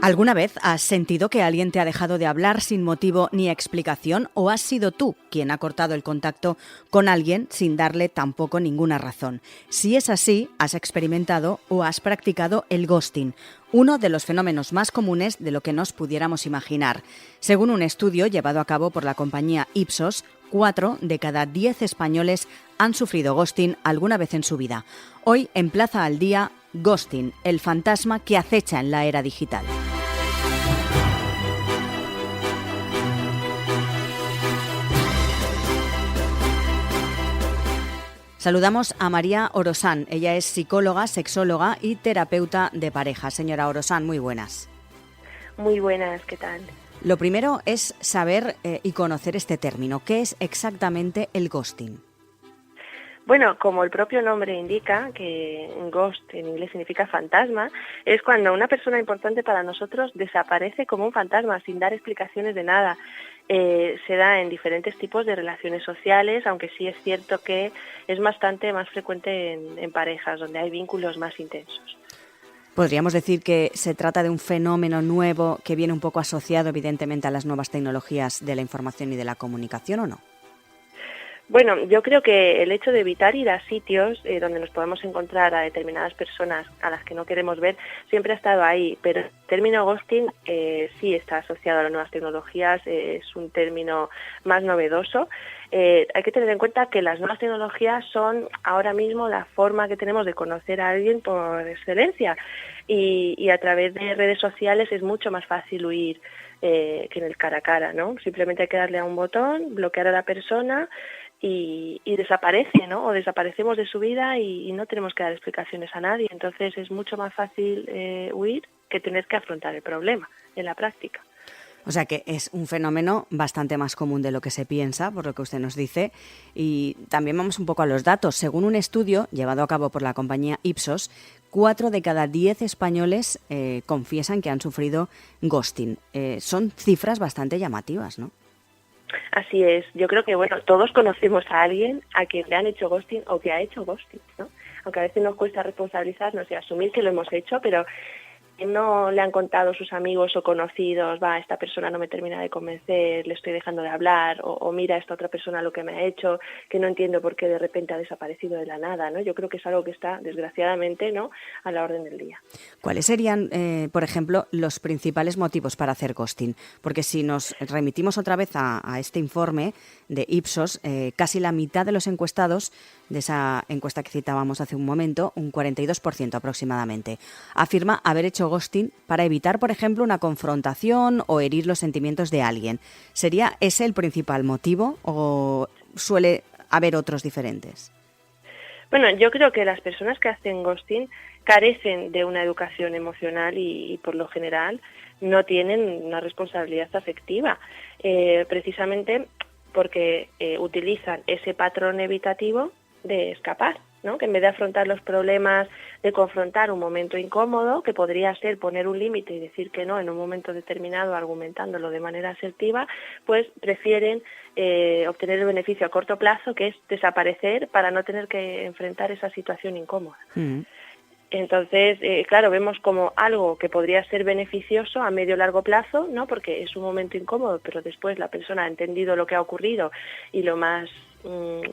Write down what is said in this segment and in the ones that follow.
¿Alguna vez has sentido que alguien te ha dejado de hablar sin motivo ni explicación o has sido tú quien ha cortado el contacto con alguien sin darle tampoco ninguna razón? Si es así, has experimentado o has practicado el ghosting, uno de los fenómenos más comunes de lo que nos pudiéramos imaginar. Según un estudio llevado a cabo por la compañía Ipsos, 4 de cada 10 españoles han sufrido ghosting alguna vez en su vida. Hoy en Plaza al Día, ghosting, el fantasma que acecha en la era digital. Saludamos a María Orosán. Ella es psicóloga, sexóloga y terapeuta de pareja. Señora Orosán, muy buenas. Muy buenas, ¿qué tal? Lo primero es saber y conocer este término. ¿Qué es exactamente el ghosting? Bueno, como el propio nombre indica, que ghost en inglés significa fantasma, es cuando una persona importante para nosotros desaparece como un fantasma, sin dar explicaciones de nada. Se da en diferentes tipos de relaciones sociales, aunque sí es cierto que es bastante más frecuente en parejas, donde hay vínculos más intensos. ¿Podríamos decir que se trata de un fenómeno nuevo que viene un poco asociado, evidentemente, a las nuevas tecnologías de la información y de la comunicación, o no? Bueno, yo creo que el hecho de evitar ir a sitios donde nos podemos encontrar a determinadas personas a las que no queremos ver siempre ha estado ahí, pero el término ghosting sí está asociado a las nuevas texnologías, es un término más novedoso. Hay que tener en cuenta que las nuevas tecnologías son ahora mismo la forma que tenemos de conocer a alguien por excelencia y a través de redes sociales es mucho más fácil huir que en el cara a cara, ¿no? Simplemente hay que darle a un botón, bloquear a la persona y desaparece, ¿no? O desaparecemos de su vida y no tenemos que dar explicaciones a nadie. Entonces es mucho más fácil huir que tener que afrontar el problema en la práctica. O sea que es un fenómeno bastante más común de lo que se piensa, por lo que usted nos dice. Y también vamos un poco a los datos. Según un estudio llevado a cabo por la compañía Ipsos, 4 de cada 10 españoles confiesan que han sufrido ghosting. Son cifras bastante llamativas, ¿no? Así es. Yo creo que, bueno, todos conocemos a alguien a quien le han hecho ghosting o que ha hecho ghosting, ¿no? Aunque a veces nos cuesta responsabilizarnos y asumir que lo hemos hecho, pero no le han contado sus amigos o conocidos, esta persona no me termina de convencer, le estoy dejando de hablar, o mira esta otra persona lo que me ha hecho, que no entiendo por qué de repente ha desaparecido de la nada, ¿no? Yo creo que es algo que está, desgraciadamente, ¿no?, a la orden del día. ¿Cuáles serían, por ejemplo, los principales motivos para hacer ghosting? Porque si nos remitimos otra vez a este informe de Ipsos, casi la mitad de los encuestados de esa encuesta que citábamos hace un momento, un 42% aproximadamente, afirma haber hecho ghosting para evitar, por ejemplo, una confrontación o herir los sentimientos de alguien. ¿Sería ese el principal motivo o suele haber otros diferentes? Bueno, yo creo que las personas que hacen ghosting carecen de una educación emocional y por lo general no tienen una responsabilidad afectiva, precisamente porque utilizan ese patrón evitativo de escapar, ¿no? Que en vez de afrontar los problemas, de confrontar un momento incómodo, que podría ser poner un límite y decir que no en un momento determinado, argumentándolo de manera asertiva, pues prefieren obtener el beneficio a corto plazo, que es desaparecer para no tener que enfrentar esa situación incómoda. Entonces, claro, vemos como algo que podría ser beneficioso a medio o largo plazo, ¿no? Porque es un momento incómodo, pero después la persona ha entendido lo que ha ocurrido y lo más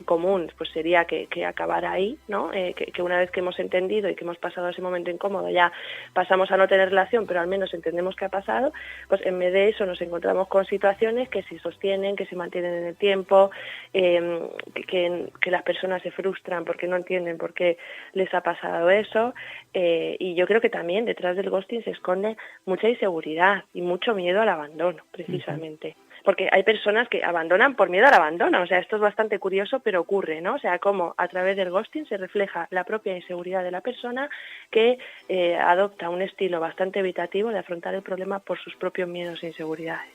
común pues sería que acabara ahí, ¿no? Que una vez que hemos entendido y que hemos pasado ese momento incómodo ya pasamos a no tener relación, pero al menos entendemos qué ha pasado, pues en vez de eso nos encontramos con situaciones que se sostienen, que se mantienen en el tiempo, que las personas se frustran porque no entienden por qué les ha pasado eso, y yo creo que también detrás del ghosting se esconde mucha inseguridad y mucho miedo al abandono, precisamente. Porque hay personas que abandonan por miedo al abandono, o sea, esto es bastante curioso, pero ocurre, ¿no? O sea, cómo a través del ghosting se refleja la propia inseguridad de la persona que adopta un estilo bastante evitativo de afrontar el problema por sus propios miedos e inseguridades.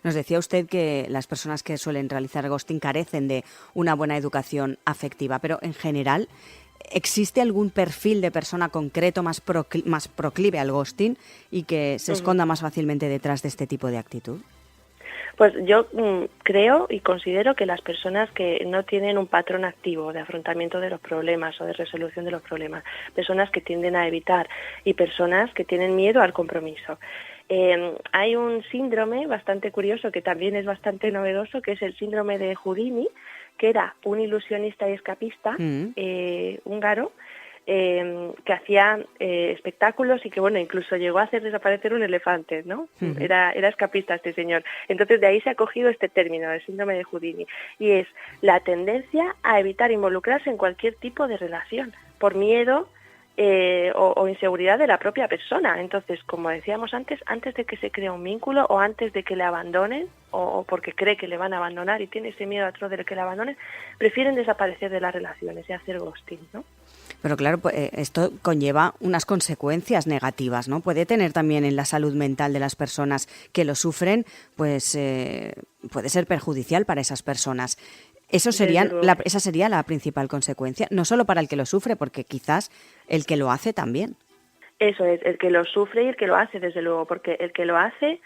Nos decía usted que las personas que suelen realizar ghosting carecen de una buena educación afectiva, pero en general, ¿existe algún perfil de persona concreto más proclive al ghosting y que se esconda más fácilmente detrás de este tipo de actitud? Pues yo creo y considero que las personas que no tienen un patrón activo de afrontamiento de los problemas o de resolución de los problemas, personas que tienden a evitar y personas que tienen miedo al compromiso. Hay un síndrome bastante curioso que también es bastante novedoso, que es el síndrome de Houdini, que era un ilusionista y escapista húngaro, que hacía espectáculos y que, bueno, incluso llegó a hacer desaparecer un elefante, ¿no? Uh-huh. Era escapista este señor. Entonces, de ahí se ha cogido este término, el síndrome de Houdini, y es la tendencia a evitar involucrarse en cualquier tipo de relación, por miedo o inseguridad de la propia persona. Entonces, como decíamos antes de que se cree un vínculo o antes de que le abandonen o porque cree que le van a abandonar y tiene ese miedo atroz de que le abandonen, prefieren desaparecer de las relaciones y hacer ghosting, ¿no? Pero claro, pues, esto conlleva unas consecuencias negativas, ¿no? Puede tener también en la salud mental de las personas que lo sufren, pues puede ser perjudicial para esas personas. Esa sería la principal consecuencia, no solo para el que lo sufre, porque quizás el que lo hace también. Eso es, el que lo sufre y el que lo hace, desde luego, porque el que lo hace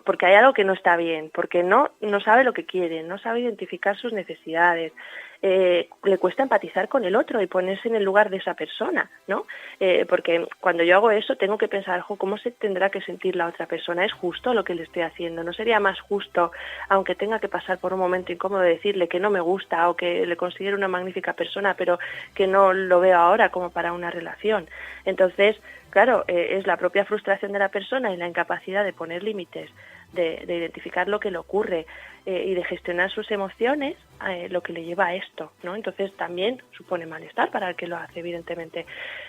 porque hay algo que no está bien, porque no sabe lo que quiere, no sabe identificar sus necesidades, le cuesta empatizar con el otro y ponerse en el lugar de esa persona, ¿no? Porque cuando yo hago eso tengo que pensar, ¿cómo se tendrá que sentir la otra persona? ¿Es justo lo que le estoy haciendo? ¿No sería más justo, aunque tenga que pasar por un momento incómodo, decirle que no me gusta o que le considero una magnífica persona, pero que no lo veo ahora como para una relación? Entonces, claro, es la propia frustración de la persona y la incapacidad de poner límites, de identificar lo que le ocurre y de gestionar sus emociones, lo que le lleva a esto, ¿no? Entonces también supone malestar para el que lo hace, evidentemente,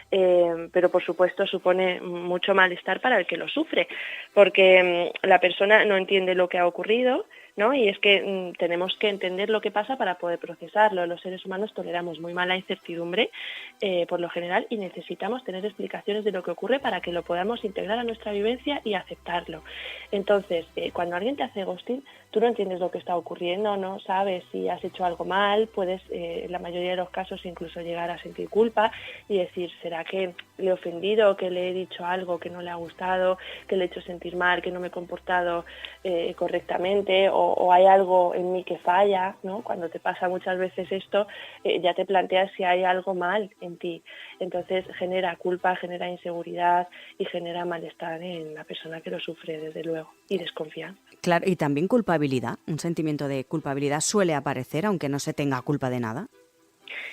pero por supuesto supone mucho malestar para el que lo sufre, porque la persona no entiende lo que ha ocurrido, ¿no? Y es que tenemos que entender lo que pasa para poder procesarlo. Los seres humanos toleramos muy mal la incertidumbre, por lo general, y necesitamos tener explicaciones de lo que ocurre para que lo podamos integrar a nuestra vivencia y aceptarlo. Entonces, cuando alguien te hace ghosting, tú no entiendes lo que está ocurriendo, no sabes si has hecho algo mal, puedes, en la mayoría de los casos, incluso llegar a sentir culpa y decir, ¿será que le he ofendido, que le he dicho algo que no le ha gustado, que le he hecho sentir mal, que no me he comportado correctamente, o hay algo en mí que falla, ¿no? Cuando te pasa muchas veces esto, ya te planteas si hay algo mal en ti. Entonces genera culpa, genera inseguridad y genera malestar en la persona que lo sufre, desde luego, y desconfianza. Claro, y también culpabilidad, un sentimiento de culpabilidad suele aparecer aunque no se tenga culpa de nada.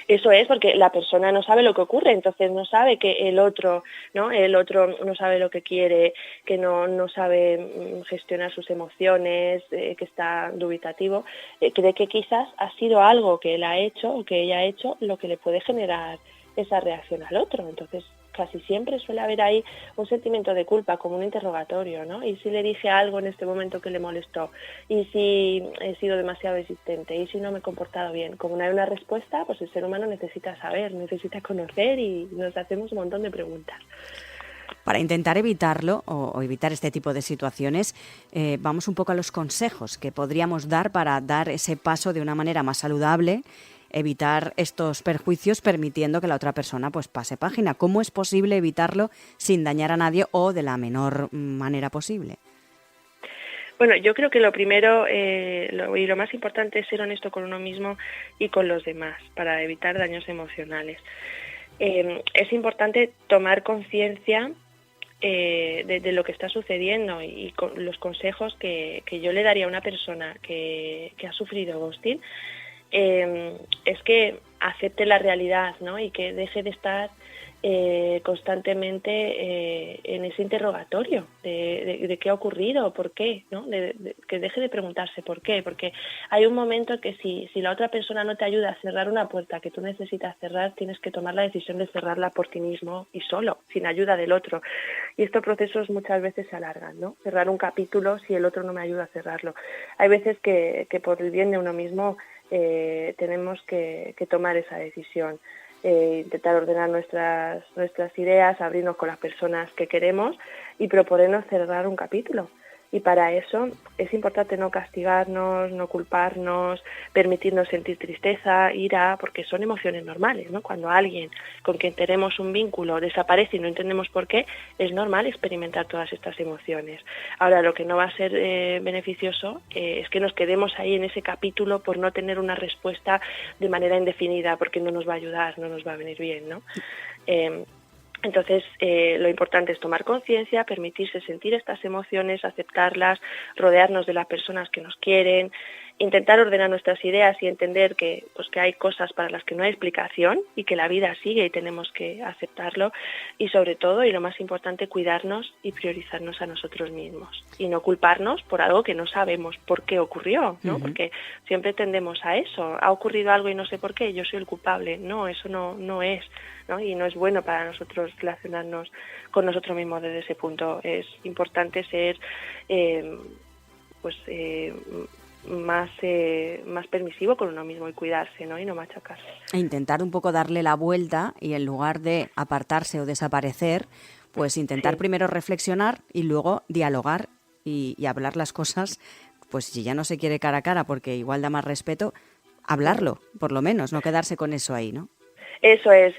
Eso es porque la persona no sabe lo que ocurre, entonces no sabe que el otro no sabe lo que quiere, que no sabe gestionar sus emociones, que está dubitativo, cree que quizás ha sido algo que él ha hecho o que ella ha hecho lo que le puede generar esa reacción al otro. Entonces casi siempre suele haber ahí un sentimiento de culpa, como un interrogatorio, ¿no? ¿Y si le dije algo en este momento que le molestó? ¿Y si he sido demasiado insistente? ¿Y si no me he comportado bien? Como no hay una respuesta, pues el ser humano necesita saber, necesita conocer y nos hacemos un montón de preguntas. Para intentar evitarlo o evitar este tipo de situaciones, vamos un poco a los consejos que podríamos dar para dar ese paso de una manera más saludable, evitar estos perjuicios permitiendo que la otra persona pues pase página. ¿Cómo es posible evitarlo sin dañar a nadie o de la menor manera posible? Bueno, yo creo que lo primero y lo más importante es ser honesto con uno mismo y con los demás para evitar daños emocionales. Es importante tomar conciencia de lo que está sucediendo y con los consejos que yo le daría a una persona que ha sufrido ghosting es que acepte la realidad, ¿no? Y que deje de estar constantemente en ese interrogatorio de qué ha ocurrido, por qué, ¿no? Que deje de preguntarse por qué, porque hay un momento que si la otra persona no te ayuda a cerrar una puerta que tú necesitas cerrar, tienes que tomar la decisión de cerrarla por ti mismo y solo, sin ayuda del otro. Y estos procesos muchas veces se alargan, ¿no? Cerrar un capítulo si el otro no me ayuda a cerrarlo. Hay veces que por el bien de uno mismo tenemos que tomar esa decisión. Intentar ordenar nuestras ideas, abrirnos con las personas que queremos y proponernos cerrar un capítulo. Y para eso es importante no castigarnos, no culparnos, permitirnos sentir tristeza, ira, porque son emociones normales, ¿no? Cuando alguien con quien tenemos un vínculo desaparece y no entendemos por qué, es normal experimentar todas estas emociones. Ahora, lo que no va a ser beneficioso es que nos quedemos ahí en ese capítulo por no tener una respuesta de manera indefinida, porque no nos va a ayudar, no nos va a venir bien, ¿no? Entonces, lo importante es tomar conciencia, permitirse sentir estas emociones, aceptarlas, rodearnos de las personas que nos quieren, intentar ordenar nuestras ideas y entender que hay cosas para las que no hay explicación y que la vida sigue y tenemos que aceptarlo. Y sobre todo, y lo más importante, cuidarnos y priorizarnos a nosotros mismos. Y no culparnos por algo que no sabemos por qué ocurrió, ¿no? Uh-huh. Porque siempre tendemos a eso. Ha ocurrido algo y no sé por qué, yo soy el culpable. No, eso no es, ¿no? Y no es bueno para nosotros relacionarnos con nosotros mismos desde ese punto. Es importante ser más permisivo con uno mismo y cuidarse, ¿no? Y no machacarse. E intentar un poco darle la vuelta y en lugar de apartarse o desaparecer, pues intentar primero reflexionar y luego dialogar y hablar las cosas, pues si ya no se quiere cara a cara porque igual da más respeto, hablarlo, por lo menos, no quedarse con eso ahí, ¿no? Eso es,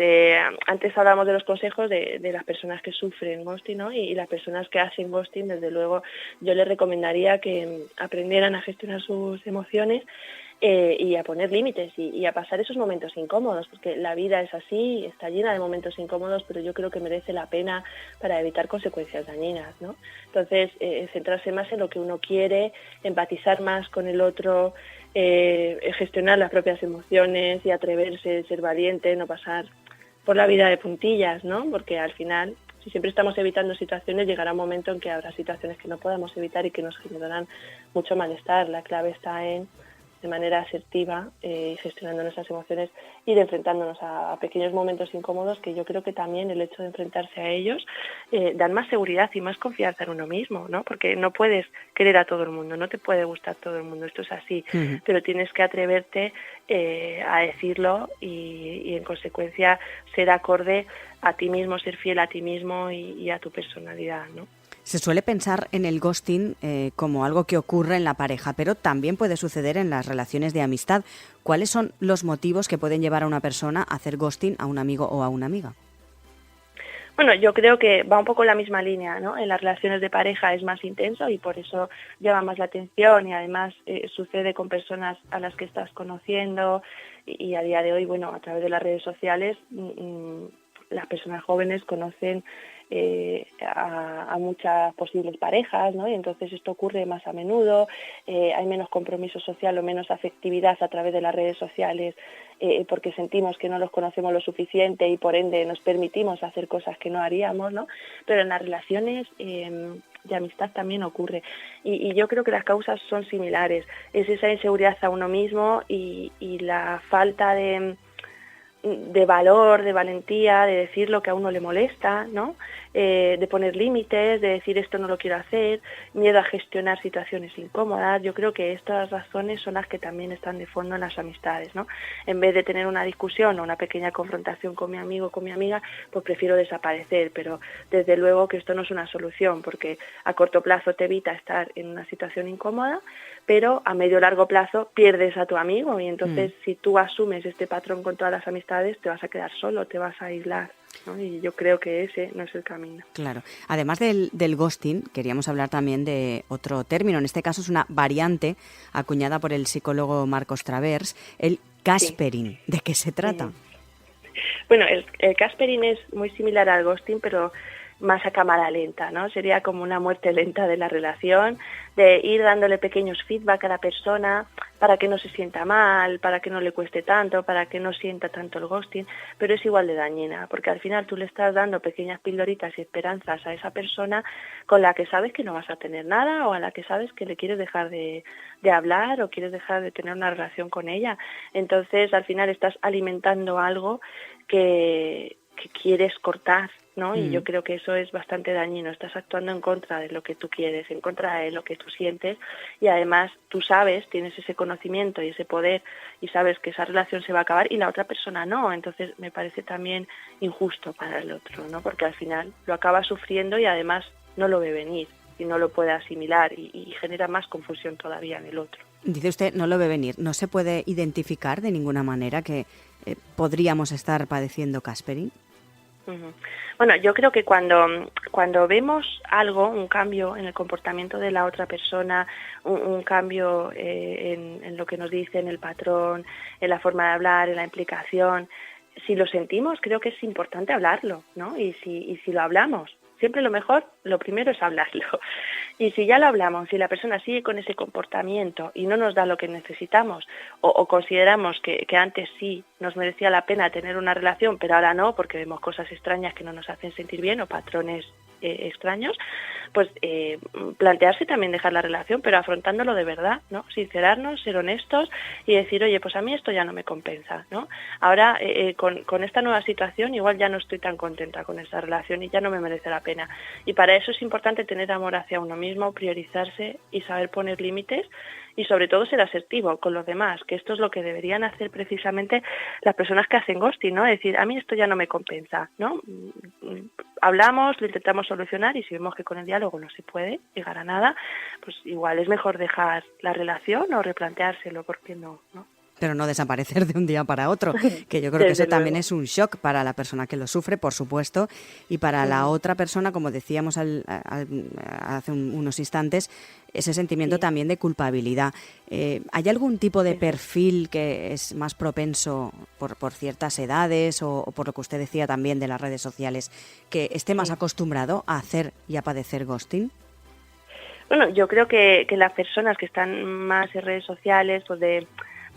antes hablábamos de los consejos de las personas que sufren ghosting, ¿no? Y las personas que hacen ghosting, desde luego, yo les recomendaría que aprendieran a gestionar sus emociones y a poner límites y a pasar esos momentos incómodos, porque la vida es así, está llena de momentos incómodos, pero yo creo que merece la pena para evitar consecuencias dañinas, ¿no? Entonces, centrarse más en lo que uno quiere, empatizar más con el otro, gestionar las propias emociones y atreverse, ser valiente, no pasar por la vida de puntillas, ¿no? Porque al final, si siempre estamos evitando situaciones, llegará un momento en que habrá situaciones que no podamos evitar y que nos generarán mucho malestar. La clave está en, de manera asertiva, gestionando nuestras emociones, ir enfrentándonos a pequeños momentos incómodos, que yo creo que también el hecho de enfrentarse a ellos dan más seguridad y más confianza en uno mismo, ¿no? Porque no puedes querer a todo el mundo, no te puede gustar todo el mundo, esto es así, pero tienes que atreverte a decirlo y en consecuencia ser acorde a ti mismo, ser fiel a ti mismo y a tu personalidad, ¿no? Se suele pensar en el ghosting como algo que ocurre en la pareja, pero también puede suceder en las relaciones de amistad. ¿Cuáles son los motivos que pueden llevar a una persona a hacer ghosting a un amigo o a una amiga? Bueno, yo creo que va un poco en la misma línea, ¿no? En las relaciones de pareja es más intenso y por eso llama más la atención y además sucede con personas a las que estás conociendo y a día de hoy, bueno, a través de las redes sociales, las personas jóvenes conocen a muchas posibles parejas, ¿no? Y entonces esto ocurre más a menudo, hay menos compromiso social o menos afectividad a través de las redes sociales porque sentimos que no los conocemos lo suficiente y por ende nos permitimos hacer cosas que no haríamos, ¿no? Pero en las relaciones de amistad también ocurre y yo creo que las causas son similares, es esa inseguridad a uno mismo y la falta de valor, de valentía, de decir lo que a uno le molesta, ¿no? De poner límites, de decir esto no lo quiero hacer, miedo a gestionar situaciones incómodas. Yo creo que estas razones son las que también están de fondo en las amistades, ¿no? En vez de tener una discusión o una pequeña confrontación con mi amigo o con mi amiga, pues prefiero desaparecer, pero desde luego que esto no es una solución, porque a corto plazo te evita estar en una situación incómoda, pero a medio o largo plazo pierdes a tu amigo y entonces si tú asumes este patrón con todas las amistades te vas a quedar solo, te vas a aislar, ¿no? Y yo creo que ese no es el camino. Claro. Además del ghosting, queríamos hablar también de otro término, en este caso es una variante acuñada por el psicólogo Marcos Travers, el caspering. Sí. ¿De qué se trata? Bueno, el caspering es muy similar al ghosting, pero más a cámara lenta, ¿no? Sería como una muerte lenta de la relación, de ir dándole pequeños feedback a la persona para que no se sienta mal, para que no le cueste tanto, para que no sienta tanto el ghosting, pero es igual de dañina, porque al final tú le estás dando pequeñas pildoritas y esperanzas a esa persona con la que sabes que no vas a tener nada o a la que sabes que le quieres dejar de hablar o quieres dejar de tener una relación con ella. Entonces, al final estás alimentando algo que quieres cortar, ¿no? Y yo creo que eso es bastante dañino. Estás actuando en contra de lo que tú quieres, en contra de lo que tú sientes y además tú sabes, tienes ese conocimiento y ese poder y sabes que esa relación se va a acabar y la otra persona no. Entonces me parece también injusto para el otro, ¿no? Porque al final lo acaba sufriendo y además no lo ve venir y no lo puede asimilar y genera más confusión todavía en el otro. Dice usted, no lo ve venir. ¿No se puede identificar de ninguna manera que podríamos estar padeciendo Caspering? Bueno, yo creo que cuando vemos algo, un cambio en el comportamiento de la otra persona, un cambio en lo que nos dice, en el patrón, en la forma de hablar, en la implicación, si lo sentimos, creo que es importante hablarlo, ¿no? Y si lo hablamos, siempre lo primero es hablarlo. Y si ya lo hablamos, si la persona sigue con ese comportamiento y no nos da lo que necesitamos, o consideramos que antes sí nos merecía la pena tener una relación, pero ahora no, porque vemos cosas extrañas que no nos hacen sentir bien o patrones extraños, pues plantearse también dejar la relación, pero afrontándolo de verdad, ¿no? Sincerarnos, ser honestos y decir, oye, pues a mí esto ya no me compensa, ¿no? Ahora, con esta nueva situación, igual ya no estoy tan contenta con esta relación y ya no me merece la pena. Y para eso es importante tener amor hacia uno mismo, priorizarse y saber poner límites y sobre todo ser asertivo con los demás, que esto es lo que deberían hacer precisamente las personas que hacen ghosting, ¿no? Es decir, a mí esto ya no me compensa, ¿no? Hablamos, lo intentamos solucionar y si vemos que con el diálogo no se puede llegar a nada, pues igual es mejor dejar la relación o replanteárselo, ¿por qué no? Pero no desaparecer de un día para otro, que yo creo que eso también es un shock para la persona que lo sufre, por supuesto, y para la otra persona, como decíamos hace unos instantes, ese sentimiento también de culpabilidad. ¿Hay algún tipo de perfil que es más propenso por ciertas edades o por lo que usted decía también de las redes sociales, que esté más acostumbrado a hacer y a padecer ghosting? Bueno, yo creo que las personas que están más en redes sociales, pues de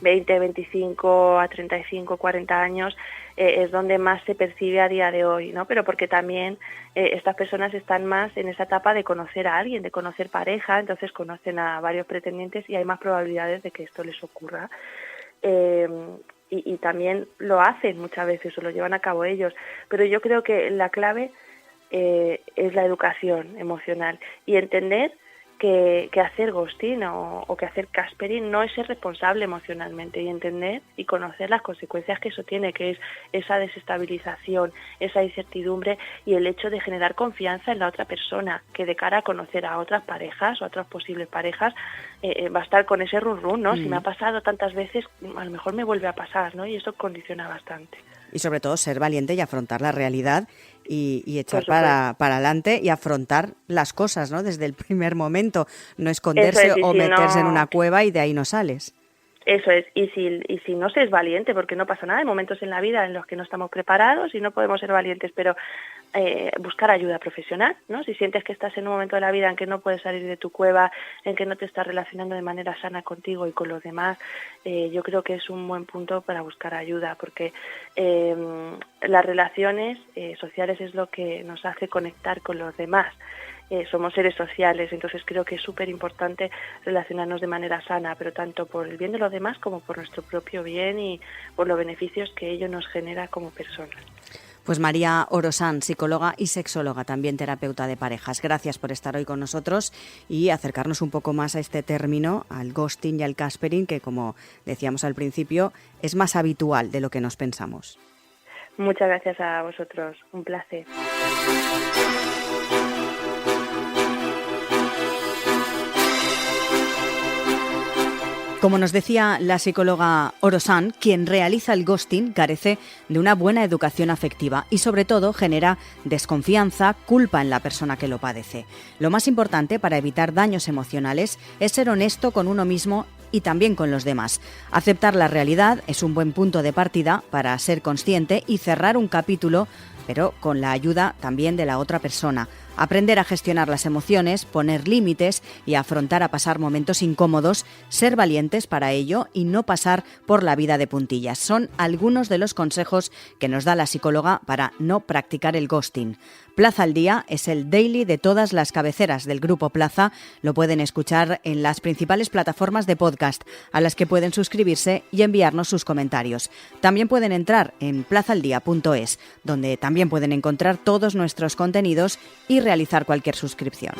20, 25 a 35, 40 años, es donde más se percibe a día de hoy, ¿no? Pero porque también estas personas están más en esa etapa de conocer a alguien, de conocer pareja, entonces conocen a varios pretendientes y hay más probabilidades de que esto les ocurra. Y también lo hacen muchas veces o lo llevan a cabo ellos, pero yo creo que la clave es la educación emocional y entender que hacer ghosting o que hacer Caspering no es ser responsable emocionalmente y entender y conocer las consecuencias que eso tiene, que es esa desestabilización, esa incertidumbre y el hecho de generar confianza en la otra persona, que de cara a conocer a otras parejas o a otras posibles parejas va a estar con ese run, ¿no? Si me ha pasado tantas veces, a lo mejor me vuelve a pasar, ¿no? Y eso condiciona bastante. Y sobre todo ser valiente y afrontar la realidad y echar para adelante y afrontar las cosas, ¿no? Desde el primer momento, no esconderse o meterse en una cueva y de ahí no sales. Eso es, y si no se es valiente, porque no pasa nada, hay momentos en la vida en los que no estamos preparados y no podemos ser valientes, pero buscar ayuda profesional, ¿no? Si sientes que estás en un momento de la vida en que no puedes salir de tu cueva, en que no te estás relacionando de manera sana contigo y con los demás, yo creo que es un buen punto para buscar ayuda, porque las relaciones sociales es lo que nos hace conectar con los demás. Somos seres sociales, entonces creo que es súper importante relacionarnos de manera sana, pero tanto por el bien de los demás como por nuestro propio bien y por los beneficios que ello nos genera como personas. Pues María Orosán, psicóloga y sexóloga, también terapeuta de parejas. Gracias por estar hoy con nosotros y acercarnos un poco más a este término, al ghosting y al Caspering, que como decíamos al principio, es más habitual de lo que nos pensamos. Muchas gracias a vosotros, un placer. Como nos decía la psicóloga Orosán, quien realiza el ghosting carece de una buena educación afectiva y sobre todo genera desconfianza, culpa en la persona que lo padece. Lo más importante para evitar daños emocionales es ser honesto con uno mismo y también con los demás. Aceptar la realidad es un buen punto de partida para ser consciente y cerrar un capítulo, pero con la ayuda también de la otra persona. Aprender a gestionar las emociones, poner límites y afrontar a pasar momentos incómodos, ser valientes para ello y no pasar por la vida de puntillas. Son algunos de los consejos que nos da la psicóloga para no practicar el ghosting. Plaza al Día es el daily de todas las cabeceras del Grupo Plaza. Lo pueden escuchar en las principales plataformas de podcast, a las que pueden suscribirse y enviarnos sus comentarios. También pueden entrar en plazaldía.es, donde también pueden encontrar todos nuestros contenidos y realizar cualquier suscripción.